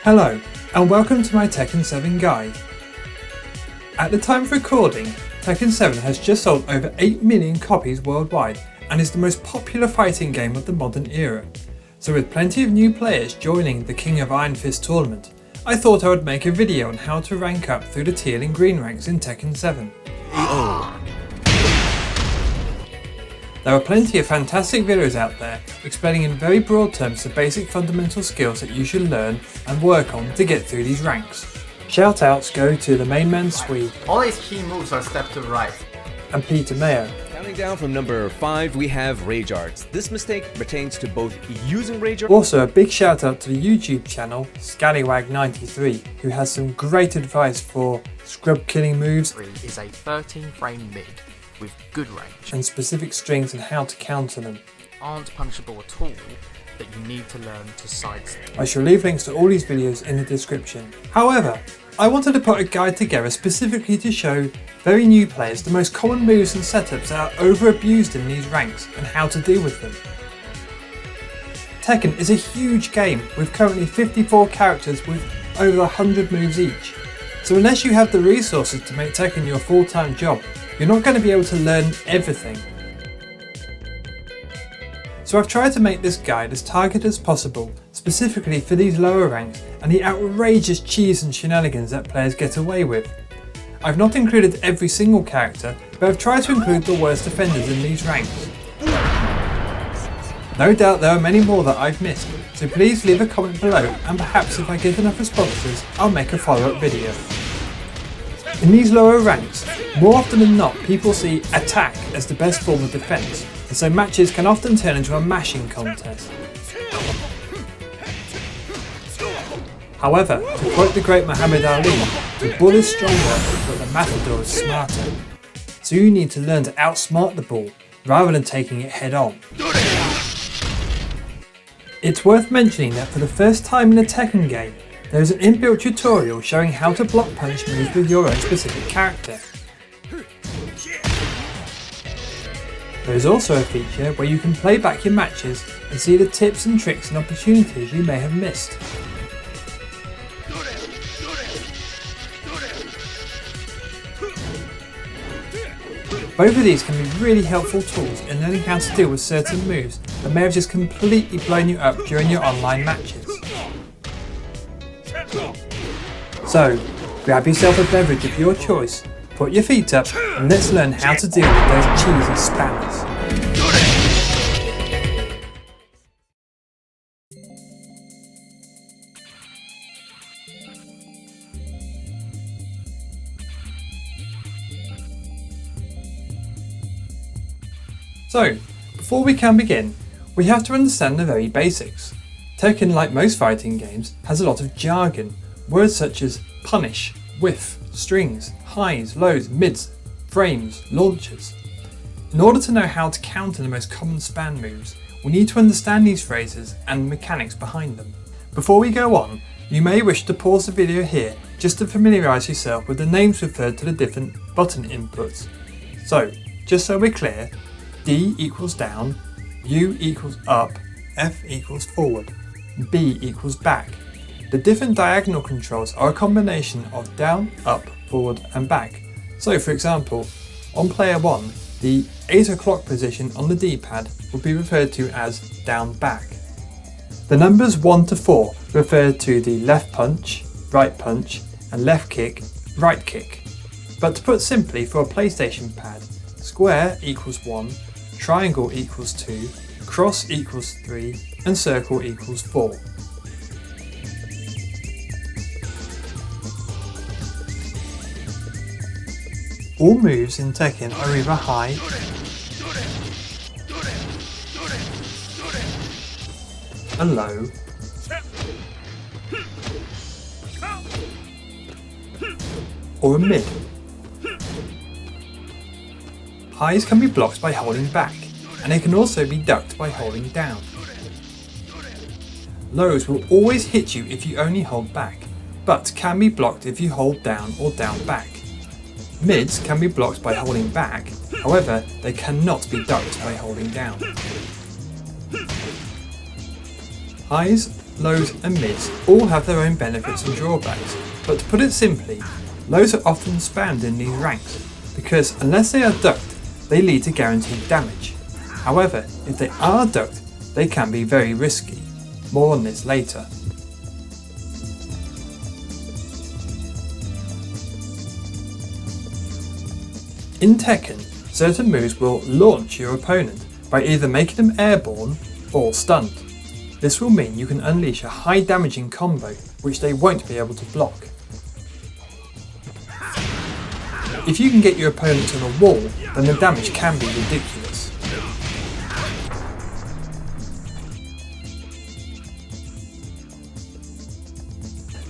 Hello, and welcome to my Tekken 7 guide. At the time of recording, Tekken 7 has just sold over 8 million copies worldwide and is the most popular fighting game of the modern era. So with plenty of new players joining the King of Iron Fist tournament, I thought I would make a video on how to rank up through the teal and green ranks in Tekken 7. There are plenty of fantastic videos out there explaining in very broad terms the basic fundamental skills that you should learn and work on to get through these ranks. Shout outs go to the main man Swede, all his key moves are step to the right, and Peter Mayo. Counting down from number 5 we have Rage Arts. This mistake pertains to both using Rage Arts. Also a big shout out to the YouTube channel Scallywag93 who has some great advice for scrub killing moves is a 13 frame mid with good range and specific strings and how to counter them. Aren't punishable at all, that you need to learn to sidestep. I shall leave links to all these videos in the description. However, I wanted to put a guide together specifically to show very new players the most common moves and setups that are over abused in these ranks and how to deal with them. Tekken is a huge game with currently 54 characters with over 100 moves each. So unless you have the resources to make Tekken your full-time job, you're not going to be able to learn everything. So I've tried to make this guide as targeted as possible, specifically for these lower ranks and the outrageous cheese and shenanigans that players get away with. I've not included every single character, but I've tried to include the worst offenders in these ranks. No doubt there are many more that I've missed, so please leave a comment below and perhaps if I get enough responses, I'll make a follow-up video. In these lower ranks, more often than not people see attack as the best form of defence, and so matches can often turn into a mashing contest. However, to quote the great Muhammad Ali, the bull is stronger but the matador is smarter. So you need to learn to outsmart the bull rather than taking it head on. It's worth mentioning that for the first time in a Tekken game, there is an inbuilt tutorial showing how to block punch moves with your own specific character. There is also a feature where you can play back your matches and see the tips and tricks and opportunities you may have missed. Both of these can be really helpful tools in learning how to deal with certain moves that may have just completely blown you up during your online matches. So, grab yourself a beverage of your choice, put your feet up, and let's learn how to deal with those cheesy spammers. So, before we can begin, we have to understand the very basics. Tekken, like most fighting games, has a lot of jargon. Words such as punish, whiff, strings, highs, lows, mids, frames, launchers. In order to know how to counter the most common span moves, we need to understand these phrases and the mechanics behind them. Before we go on, you may wish to pause the video here just to familiarise yourself with the names referred to the different button inputs. So, just so we're clear, D equals down, U equals up, F equals forward, B equals back. The different diagonal controls are a combination of down, up, forward and back. So for example, on player 1, the 8 o'clock position on the D-pad would be referred to as down back. The numbers 1 to 4 refer to the left punch, right punch and left kick, right kick. But to put simply for a PlayStation pad, square equals 1, triangle equals 2, cross equals 3 and circle equals 4. All moves in Tekken are either high, a low, or a mid. highs can be blocked by holding back, and they can also be ducked by holding down. Lows will always hit you if you only hold back, but can be blocked if you hold down or down back. Mids can be blocked by holding back, however they cannot be ducked by holding down. Highs, lows and mids all have their own benefits and drawbacks, but to put it simply, lows are often spammed in these ranks, because unless they are ducked, they lead to guaranteed damage. However, if they are ducked, they can be very risky. More on this later. In Tekken, certain moves will launch your opponent by either making them airborne or stunned. This will mean you can unleash a high damaging combo which they won't be able to block. If you can get your opponent to the wall, then the damage can be ridiculous.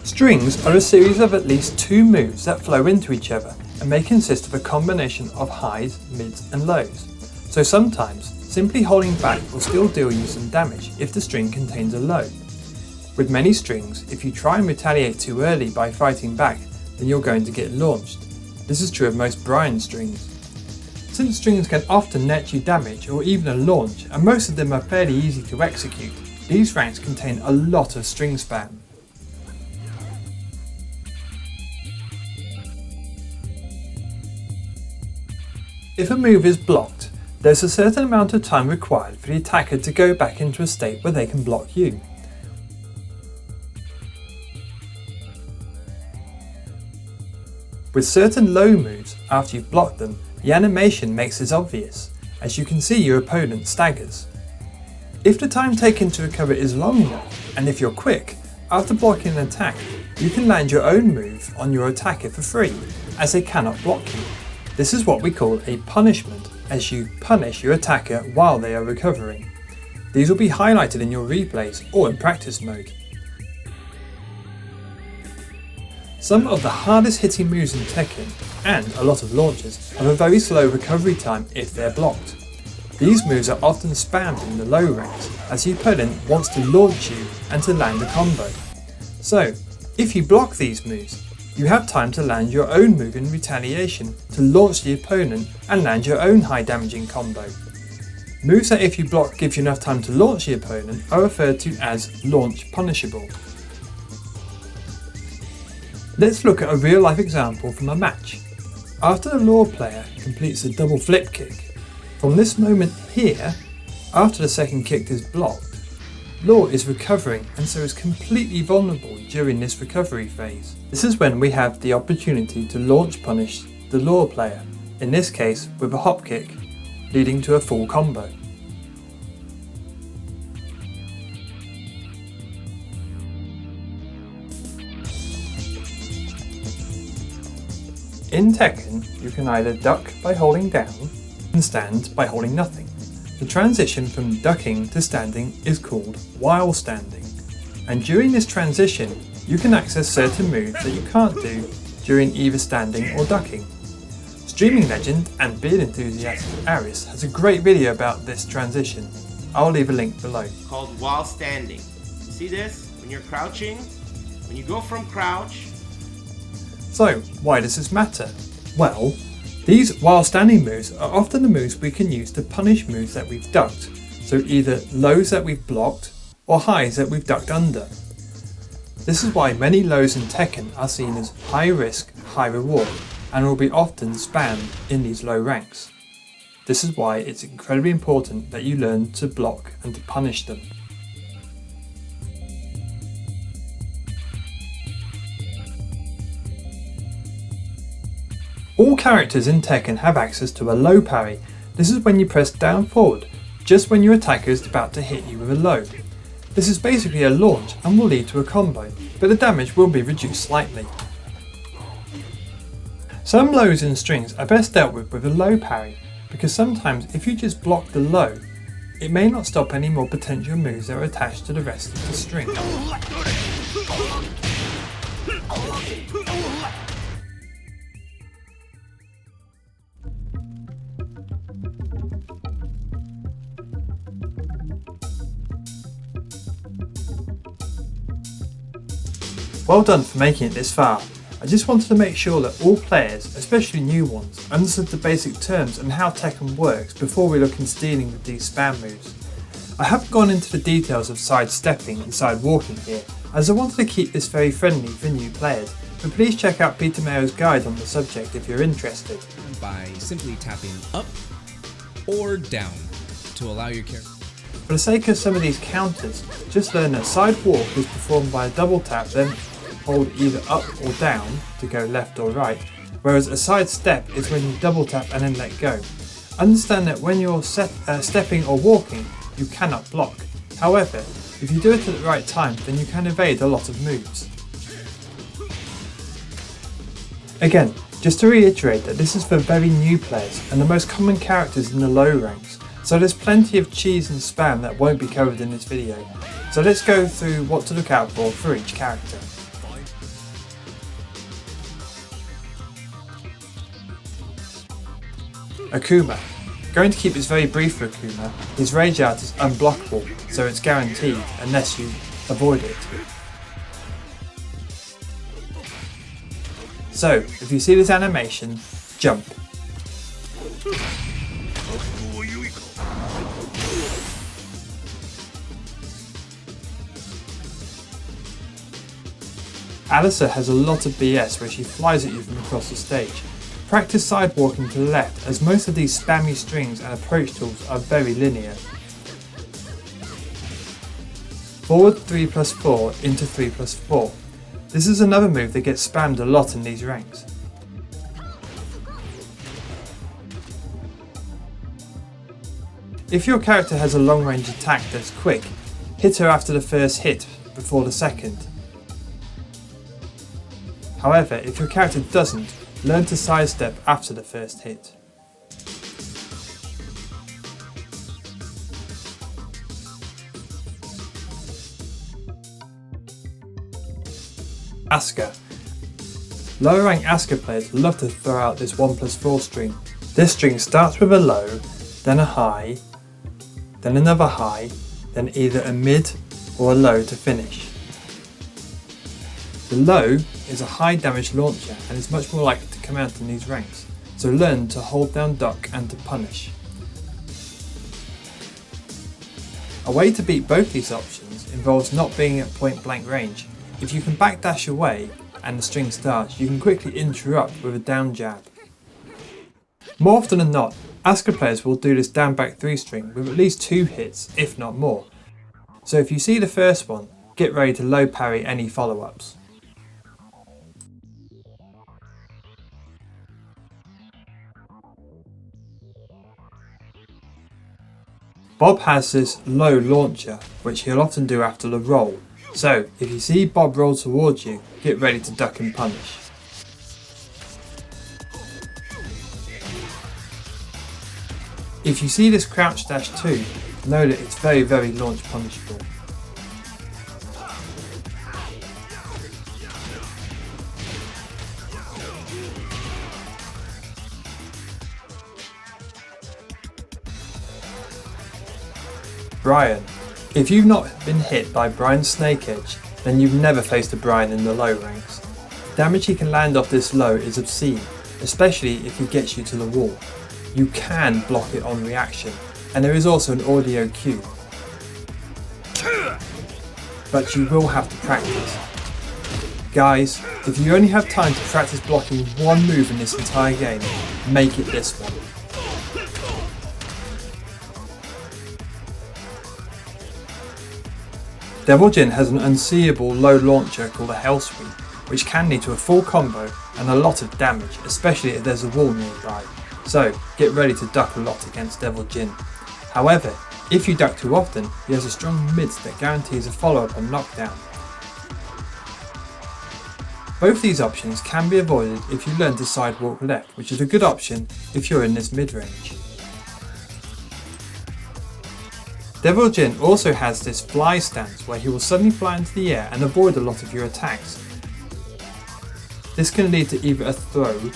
Strings are a series of at least 2 moves that flow into each other and may consist of a combination of highs, mids and lows. So sometimes, simply holding back will still deal you some damage if the string contains a low. With many strings, if you try and retaliate too early by fighting back, then you're going to get launched. This is true of most Bryan strings. Since strings can often net you damage or even a launch, and most of them are fairly easy to execute, these ranks contain a lot of string spam. If a move is blocked, there's a certain amount of time required for the attacker to go back into a state where they can block you. With certain low moves, after you've blocked them, the animation makes this obvious, as you can see your opponent staggers. If the time taken to recover is long enough, and if you're quick, after blocking an attack, you can land your own move on your attacker for free, as they cannot block you. This is what we call a punishment, as you punish your attacker while they are recovering. These will be highlighted in your replays or in practice mode. Some of the hardest hitting moves in Tekken, and a lot of launches, have a very slow recovery time if they're blocked. These moves are often spammed in the low ranks, as the opponent wants to launch you and to land a combo. So, if you block these moves, you have time to land your own move in retaliation to launch the opponent and land your own high damaging combo. Moves that if you block give you enough time to launch the opponent are referred to as launch punishable. Let's look at a real life example from a match. After the Law player completes a double flip kick, from this moment here, after the second kick is blocked, Law is recovering and so is completely vulnerable during this recovery phase. This is when we have the opportunity to launch punish the Law player, in this case with a hop kick, leading to a full combo. In Tekken, you can either duck by holding down and stand by holding nothing. The transition from ducking to standing is called while standing, and during this transition you can access certain moves that you can't do during either standing or ducking. Streaming legend and beard enthusiast Aris has a great video about this transition. I'll leave a link below. Called while standing. See this? When you're crouching, when you go from crouch. So why does this matter? Well, these while standing moves are often the moves we can use to punish moves that we've ducked, so either lows that we've blocked or highs that we've ducked under. This is why many lows in Tekken are seen as high risk, high reward, and will be often spammed in these low ranks. This is why it's incredibly important that you learn to block and to punish them. All characters in Tekken have access to a low parry. This is when you press down forward, just when your attacker is about to hit you with a low. This is basically a launch and will lead to a combo, but the damage will be reduced slightly. Some lows in strings are best dealt with a low parry, because sometimes if you just block the low, it may not stop any more potential moves that are attached to the rest of the string. Well done for making it this far. I just wanted to make sure that all players, especially new ones, understood the basic terms and how Tekken works before we look into dealing with these spam moves. I haven't gone into the details of sidestepping and sidewalking here, as I wanted to keep this very friendly for new players, but please check out Peter Mayer's guide on the subject if you're interested. By simply tapping up or down to allow your character. For the sake of some of these counters, just learn that side walk is performed by a double tap, then hold either up or down to go left or right, whereas a side step is when you double tap and then let go. Understand that when you're stepping or walking, you cannot block. However, if you do it at the right time, then you can evade a lot of moves. Again, just to reiterate that this is for very new players and the most common characters in the low ranks, so there's plenty of cheese and spam that won't be covered in this video. So let's go through what to look out for each character. Akuma. Going to keep this very brief for Akuma. His rage art is unblockable, so it's guaranteed unless you avoid it. So, if you see this animation, jump. Alisa has a lot of BS where she flies at you from across the stage. Practice sidewalking to the left, as most of these spammy strings and approach tools are very linear. Forward 3+4 into 3+4. This is another move that gets spammed a lot in these ranks. If your character has a long range attack that's quick, hit her after the first hit before the second. However, if your character doesn't, learn to sidestep after the first hit. Asuka. Lower rank Asuka players love to throw out this 1+4 string. This string starts with a low, then a high, then another high, then either a mid or a low to finish. The low is a high damage launcher and is much more likely to come out in these ranks, so learn to hold down duck and to punish. A way to beat both these options involves not being at point blank range. If you can backdash away and the string starts, you can quickly interrupt with a down jab. More often than not, Asuka players will do this down back 3 string with at least 2 hits, if not more. So if you see the first one, get ready to low parry any follow-ups. Bob has this low launcher, which he'll often do after the roll. So, if you see Bob roll towards you, get ready to duck and punish. If you see this crouch dash too, know that it's very launch punishable. Bryan. If you've not been hit by Bryan's snake edge, then you've never faced a Bryan in the low ranks. The damage he can land off this low is obscene, especially if he gets you to the wall. You can block it on reaction, and there is also an audio cue. But you will have to practice. Guys, if you only have time to practice blocking one move in this entire game, make it this one. Devil Jin has an unseeable low launcher called a Hell Sweep, which can lead to a full combo and a lot of damage, especially if there's a wall nearby. So get ready to duck a lot against Devil Jin. However, if you duck too often, he has a strong mid that guarantees a follow-up and knockdown. Both these options can be avoided if you learn to sidewalk left, which is a good option if you're in this mid-range. Devil Jin also has this fly stance where he will suddenly fly into the air and avoid a lot of your attacks. This can lead to either a throw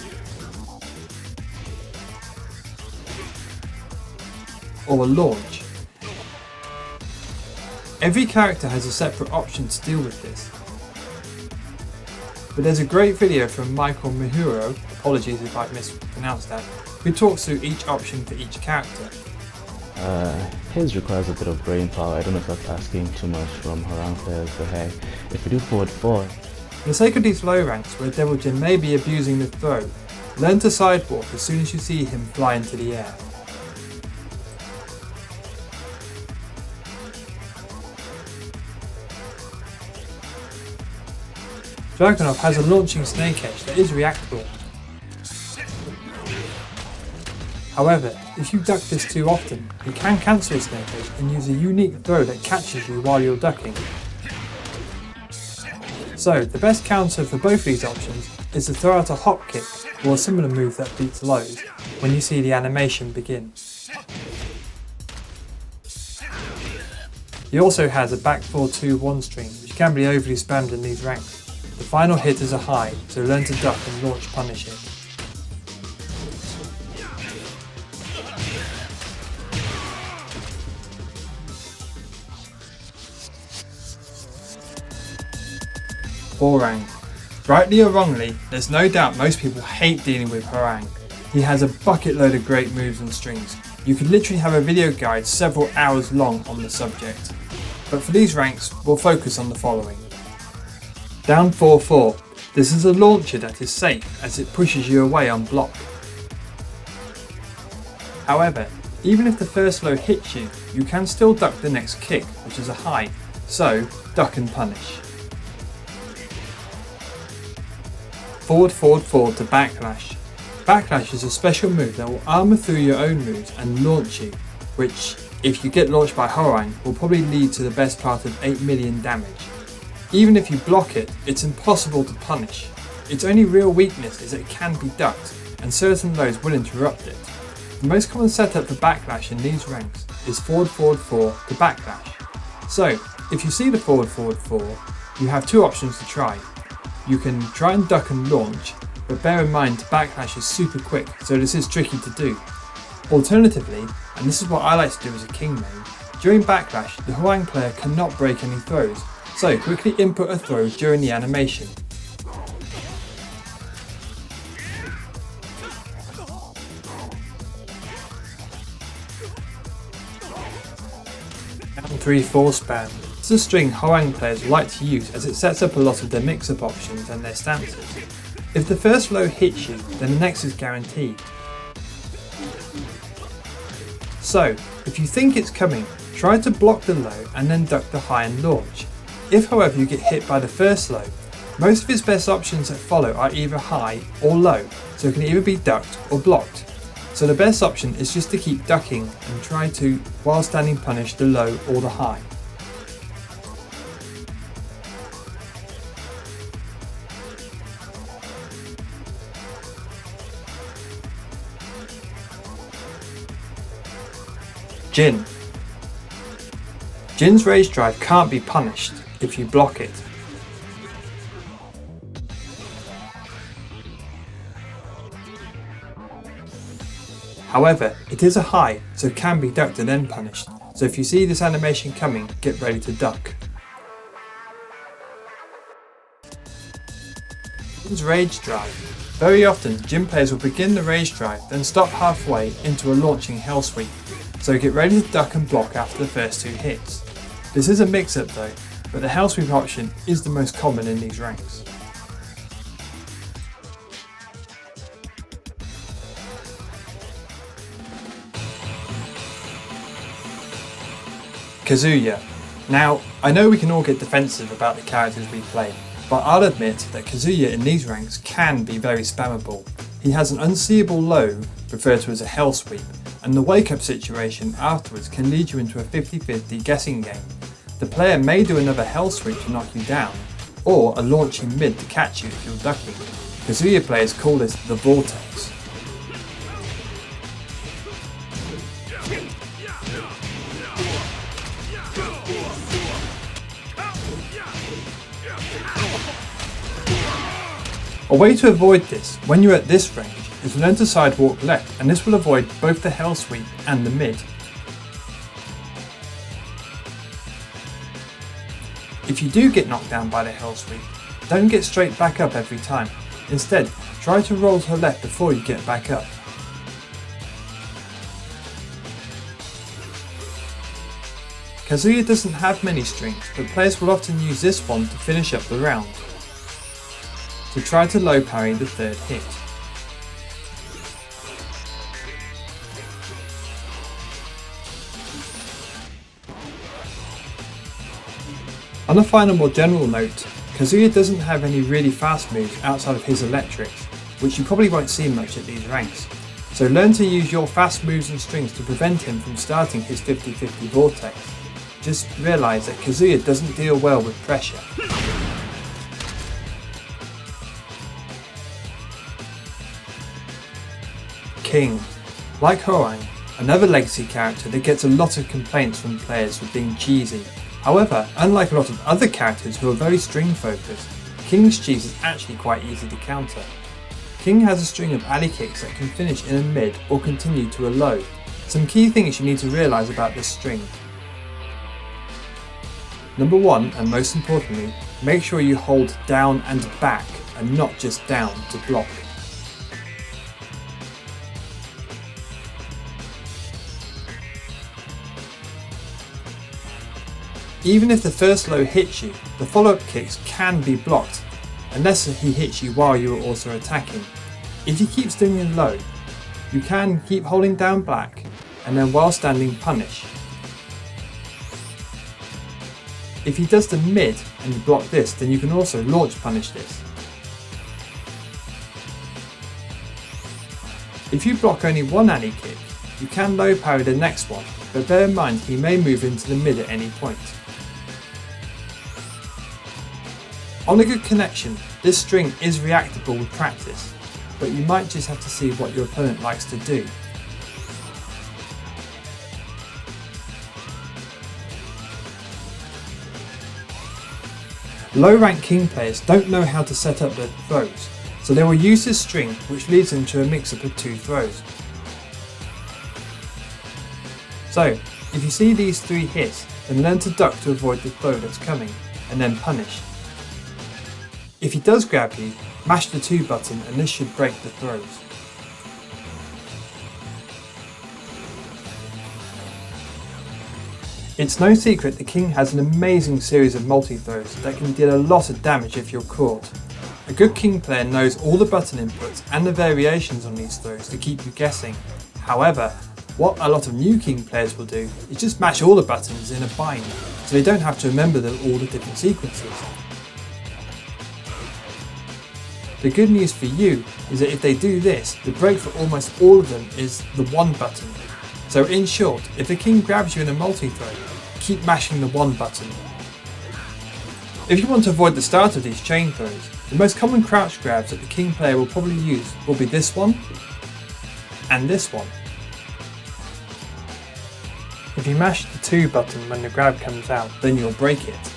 or a launch. Every character has a separate option to deal with this. but there's a great video from Michael Mihuro, apologies if I've mispronounced that, who talks through each option for each character. His requires a bit of brain power. I don't know if that's asking too much from Hwoarang players, but hey, if we do forward 4. For the sake of these low ranks where Devil Jin may be abusing the throw, learn to sidewalk as soon as you see him fly into the air. Dragunov has a launching snake edge that is reactable. However, if you duck this too often, you can cancel a snake edge and use a unique throw that catches you while you're ducking. So, the best counter for both these options is to throw out a hop kick or a similar move that beats lows when you see the animation begin. He also has a back 4-2-1 string which can be overly spammed in these ranks. The final hit is a high, so learn to duck and launch punish it. Hwoarang. Rightly or wrongly, there's no doubt most people hate dealing with Hwoarang. He has a bucket load of great moves and strings. You could literally have a video guide several hours long on the subject. But for these ranks, we'll focus on the following. Down 4-4. This is a launcher that is safe as it pushes you away on block. However, even if the first low hits you, you can still duck the next kick, which is a high, so duck and punish. Forward, forward, forward to backlash. Backlash is a special move that will armour through your own moves and launch you, which, if you get launched by Hwoarang, will probably lead to the best part of 8 million damage. Even if you block it, it's impossible to punish. Its only real weakness is that it can be ducked, and certain lows will interrupt it. The most common setup for backlash in these ranks is forward, forward, 4 to backlash. So, if you see the forward, forward, 4, you have two options to try. You can try and duck and launch, but bear in mind backlash is super quick, so this is tricky to do. Alternatively, and this is what I like to do as a king main, during backlash the Hwoarang player cannot break any throws, so quickly input a throw during the animation. Down 3-4 spam. This is a string Hwoarang players like to use as it sets up a lot of their mix-up options and their stances. If the first low hits you, then the next is guaranteed. So, if you think it's coming, try to block the low and then duck the high and launch. If however you get hit by the first low, most of its best options that follow are either high or low, so it can either be ducked or blocked. So the best option is just to keep ducking and try to, while standing, punish the low or the high. Jin. Jin's rage drive can't be punished if you block it. However, it is a high, so it can be ducked and then punished, so if you see this animation coming, get ready to duck. Jin's rage drive. Very often, Jin players will begin the rage drive, then stop halfway into a launching hell sweep, so get ready to duck and block after the first two hits. This is a mix-up though, but the hell sweep option is the most common in these ranks. Kazuya. Now, I know we can all get defensive about the characters we play, but I'll admit that Kazuya in these ranks can be very spammable. He has an unseeable low, referred to as a hell sweep, and the wake up situation afterwards can lead you into a 50-50 guessing game. The player may do another hell sweep to knock you down, or a launching mid to catch you if you're ducking. Kazuya players call this the vortex. A way to avoid this when you're at this range is learn to sidewalk left, and this will avoid both the hell sweep and the mid. If you do get knocked down by the hell sweep, don't get straight back up every time. Instead, try to roll to the left before you get back up. Kazuya doesn't have many strings, but players will often use this one to finish up the round. So try to low parry the third hit. On a final more general note, Kazuya doesn't have any really fast moves outside of his electrics, which you probably won't see much at these ranks. So learn to use your fast moves and strings to prevent him from starting his 50-50 vortex. Just realise that Kazuya doesn't deal well with pressure. King. Like Hwoarang, another legacy character that gets a lot of complaints from players for being cheesy. However, unlike a lot of other characters who are very string focused, King's cheese is actually quite easy to counter. King has a string of alley kicks that can finish in a mid or continue to a low. Some key things you need to realise about this string. Number 1, and most importantly, make sure you hold down and back and not just down to block. Even if the first low hits you, the follow-up kicks can be blocked, unless he hits you while you are also attacking. If he keeps doing a low, you can keep holding down black, and then while standing punish. If he does the mid and you block this, then you can also launch punish this. If you block only one alley kick, you can low parry the next one, but bear in mind he may move into the mid at any point. On a good connection, this string is reactable with practice, but you might just have to see what your opponent likes to do. Low rank King players don't know how to set up their throws, so they will use this string, which leads them to a mix-up of 2 throws. So, if you see these 3 hits, then learn to duck to avoid the throw that's coming, and then punish. If he does grab you, mash the 2 button and this should break the throws. It's no secret the King has an amazing series of multi-throws that can deal a lot of damage if you're caught. A good King player knows all the button inputs and the variations on these throws to keep you guessing. However, what a lot of new King players will do is just mash all the buttons in a bind, so they don't have to remember all the different sequences. The good news for you is that if they do this, the break for almost all of them is the 1 button. So in short, if the King grabs you in a multi-throw, keep mashing the 1 button. If you want to avoid the start of these chain throws, the most common crouch grabs that the King player will probably use will be this one, and this one. If you mash the 2 button when the grab comes out, then you'll break it.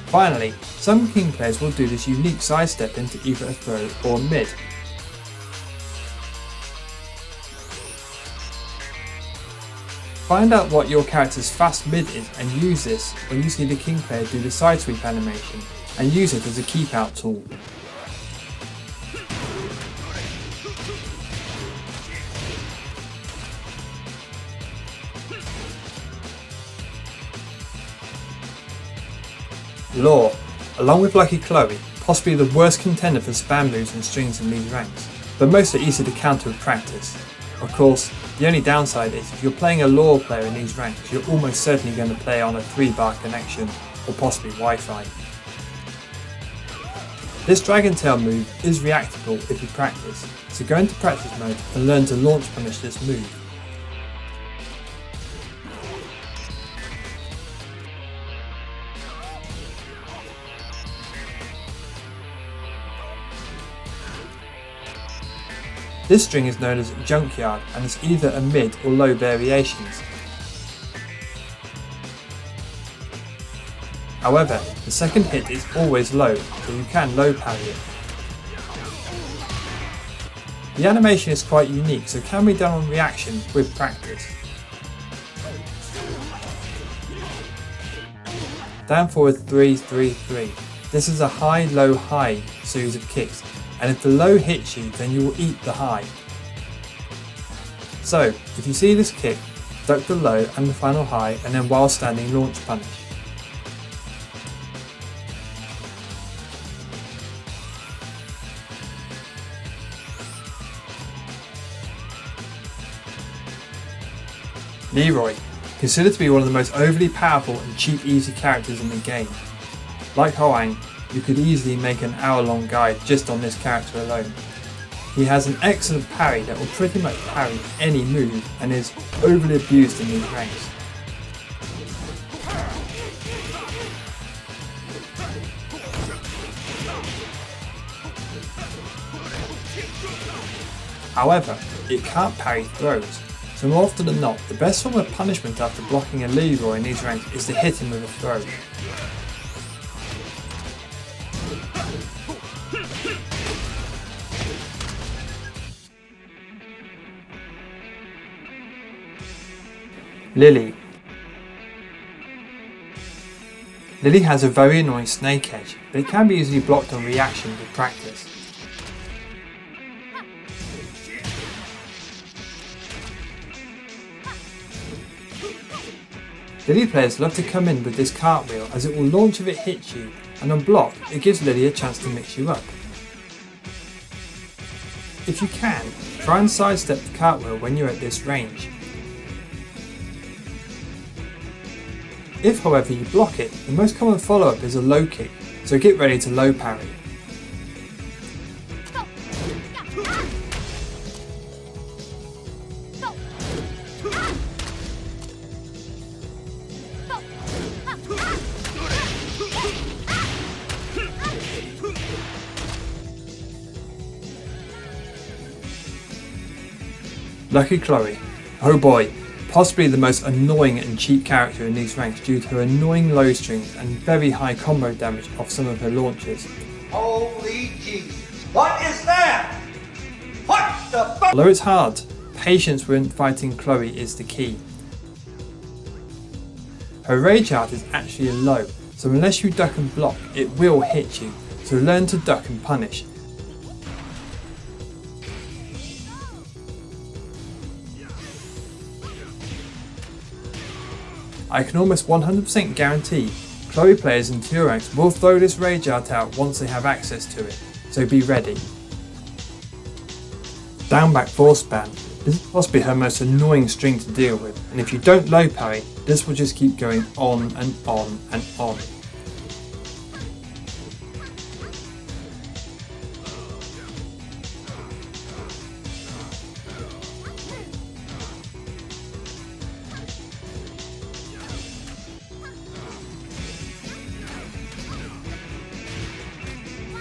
Finally, some King players will do this unique sidestep into either a throw or mid. Find out what your character's fast mid is and use this when you see the King player do the side sweep animation, and use it as a keep out tool. Lore, along with Lucky Chloe, possibly the worst contender for spam moves and strings in these ranks, but most are easy to counter with practice. Of course, the only downside is if you're playing a Lore player in these ranks, you're almost certainly going to play on a 3-bar connection or possibly Wi-Fi. This Dragon Tail move is reactable if you practice, so go into practice mode and learn to launch punish this move. This string is known as Junkyard and is either a mid or low variations. However, the second hit is always low, so you can low parry it. The animation is quite unique, so can be done on reaction with practice. down forward 3, 3, 3. This is a high, low, high series of kicks, and if the low hits you, then you will eat the high. So, if you see this kick, duck the low and the final high, and then while standing launch punish. Leroy, considered to be one of the most overly powerful and cheap easy characters in the game. Like Hwoarang, you could easily make an hour-long guide just on this character alone. He has an excellent parry that will pretty much parry any move and is overly abused in these ranks. However, it can't parry throws, so more often than not, the best form of punishment after blocking a Leroy in these ranks is to hit him with a throw. Lili. Lili has a very annoying snake edge, but it can be easily blocked on reaction with practice. Lili players love to come in with this cartwheel as it will launch if it hits you, and on block it gives Lili a chance to mix you up. If you can, try and sidestep the cartwheel when you're at this range. If however you block it, the most common follow-up is a low kick, so get ready to low parry. Lucky Chloe. Oh boy, possibly the most annoying and cheap character in these ranks due to her annoying low strings and very high combo damage off some of her launches. Holy Jesus. What is that? What the fuck? Although it's hard, patience when fighting Chloe is the key. Her rage art is actually a low, so unless you duck and block, it will hit you, so learn to duck and punish. I can almost 100% guarantee Chloe players in Teal ranks will throw this rage art out once they have access to it, so be ready. Down back force ban. This is possibly her most annoying string to deal with, and if you don't low parry, this will just keep going on and on and on.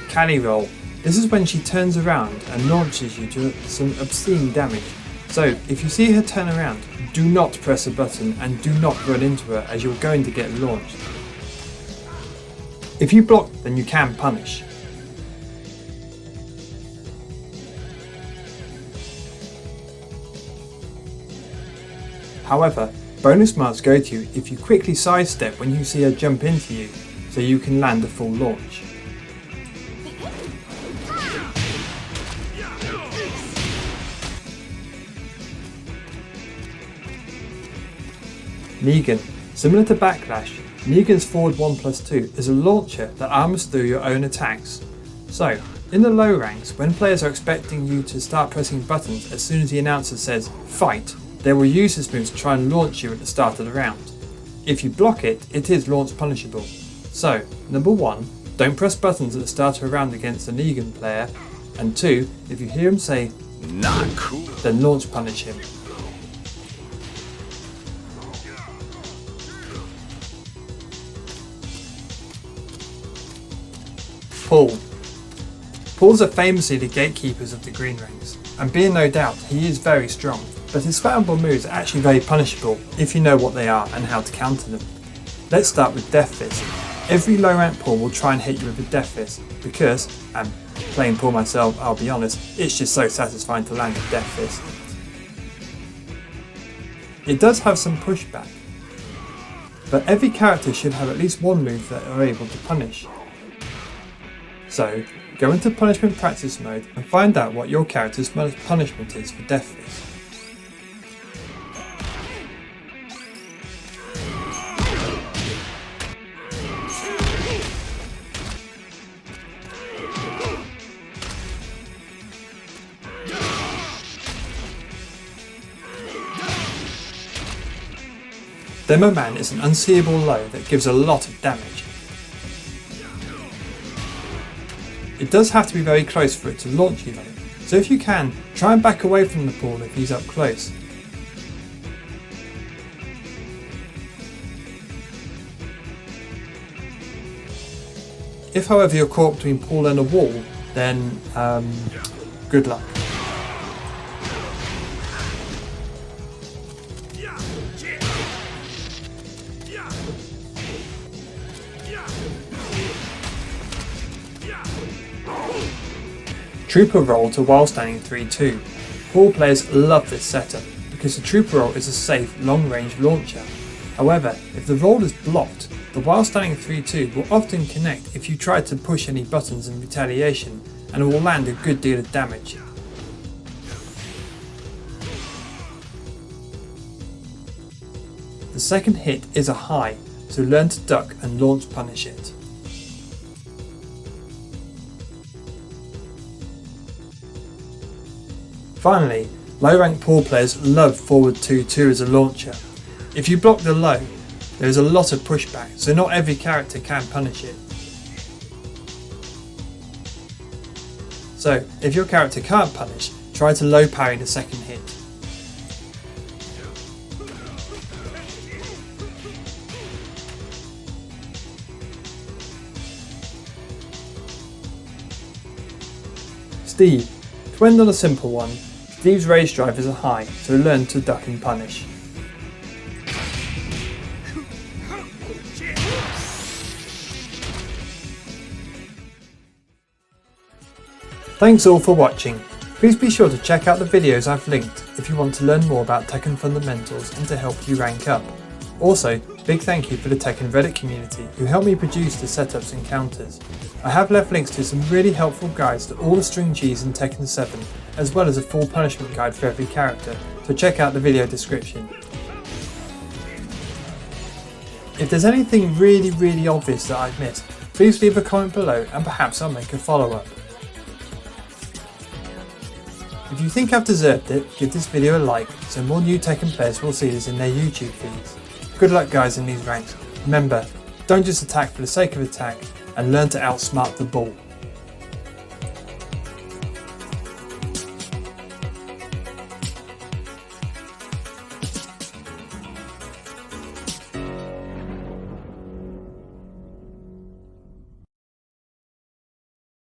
Cali roll. This is when she turns around and launches you to some obscene damage. So if you see her turn around, do not press a button and do not run into her as you're going to get launched. If you block, then you can punish. However, bonus marks go to you if you quickly sidestep when you see her jump into you, so you can land a full launch. Negan. Similar to Backlash, Negan's forward 1+2 is a launcher that armors through your own attacks. So, in the low ranks, when players are expecting you to start pressing buttons as soon as the announcer says fight, they will use this move to try and launch you at the start of the round. If you block it, it is launch punishable. So, number 1, don't press buttons at the start of a round against a Negan player, and 2, if you hear him say "not cool," then launch punish him. Paul. Pauls are famously the gatekeepers of the green ranks, and being no doubt he is very strong, but his spammable moves are actually very punishable if you know what they are and how to counter them. Let's start with Death Fist. Every low rank Paul will try and hit you with a Death Fist because, and playing Paul myself, I'll be honest, it's just so satisfying to land a Death Fist. It does have some pushback. but every character should have at least one move that are able to punish. So, go into punishment practice mode and find out what your character's punishment is for deaths. Demo Man is an unseeable low that gives a lot of damage. It does have to be very close for it to launch you though, so if you can, try and back away from the pool if he's up close. If however you're caught between pool and a wall, then good luck. Trooper roll to while standing 3-2. Pool players love this setup because the trooper roll is a safe long range launcher. However, if the roll is blocked, the while standing 3-2 will often connect if you try to push any buttons in retaliation, and it will land a good deal of damage. The second hit is a high, so learn to duck and launch punish it. Finally, low rank pool players love forward 2-2 as a launcher. If you block the low, there is a lot of pushback, so not every character can punish it. So, if your character can't punish, try to low parry the second hit. Steve. To end on a simple one, Steve's race drive is a high, so learn to duck and punish. Thanks all for watching. Please be sure to check out the videos I've linked if you want to learn more about Tekken fundamentals and to help you rank up. Also, big thank you for the Tekken Reddit community who helped me produce the setups and counters. I have left links to some really helpful guides to all the string Gs in Tekken 7, as well as a full punishment guide for every character, so check out the video description. If there's anything really obvious that I've missed, please leave a comment below and perhaps I'll make a follow-up. If you think I've deserved it, give this video a like so more new Tekken players will see this in their YouTube feeds. Good luck guys in these ranks. Remember, don't just attack for the sake of attack and learn to outsmart the ball.